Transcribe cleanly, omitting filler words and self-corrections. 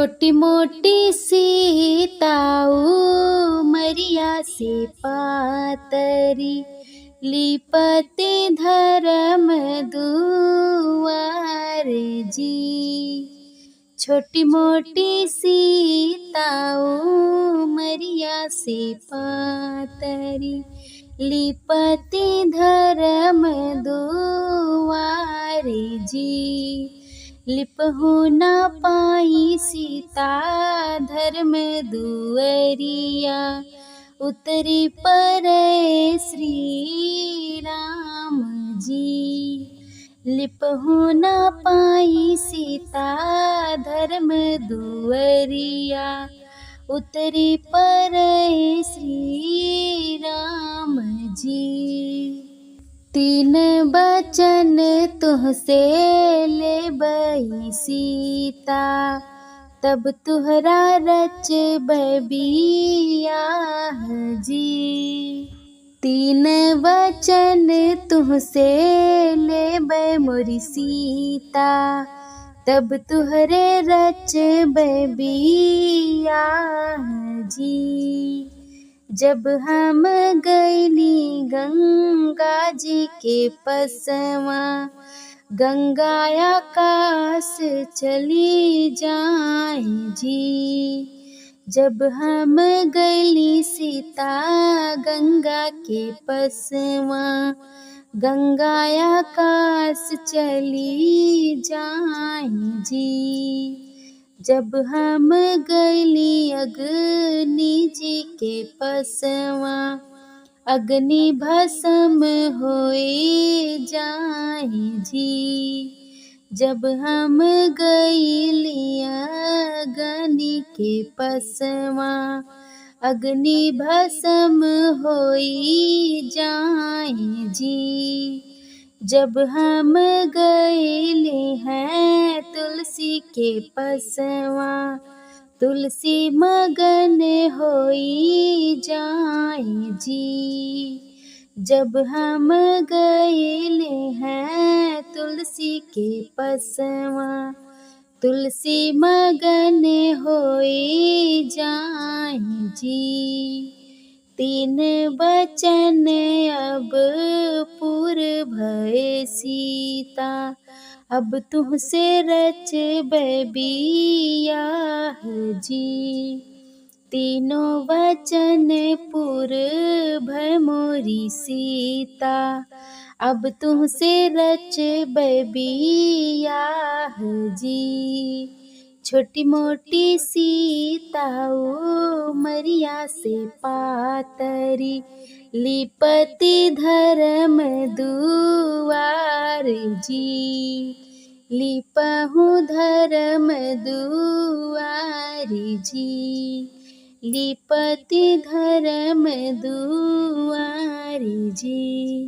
छोटी मोटी सीताऊ मरिया से पातरी लिपते धर्म दुआर जी। छोटी मोटी सीताऊ मरिया से पातरी लिपते धर्म दुआर जी। लिपहु न पाई सीता धर्म दुअरिया उतरी परे श्री राम जी। लिपहु न पाई सीता धर्म दुअरिया उतरी परे श्री राम जी। तीन बचन तुहसे लेबई सीता तब तुहरा रचबै बियाह जी। तीन वचन तुहसे लेबै मोरी सीता तब तुहरे रचबै बियाह जी। जब हम गईली गंगा जी के पसवा गंगा आकाश चली जाए जी। जब हम गईली सीता गंगा के पसवा गंगा आकाश चली जाए जी। जब हम गईली अग्नि जी के पसवा अग्नि भस्म होए जाए जी। जब हम गईली अग्नि के पसवा अग्नि भस्म होई जाए जी। जब हम गईले हैं तुलसी के पसवा तुलसी मगन होई जाए जी। जब हम गईले हैं तुलसी के पसवा तुलसी मगन होई जाए जी। तीन बचन अब पूर भय सीता अब तुहसे रचबै बियाह जी। तीनों वचन पूर भय मोरी सीता अब तुहसे रचबै बियाह जी। छोटी मोटी सीताऊ मरिया से पातरी लिपति धर्म दुआर जी। लिपहु धर्म दुआर जी। लिपति धर्म दुआर जी।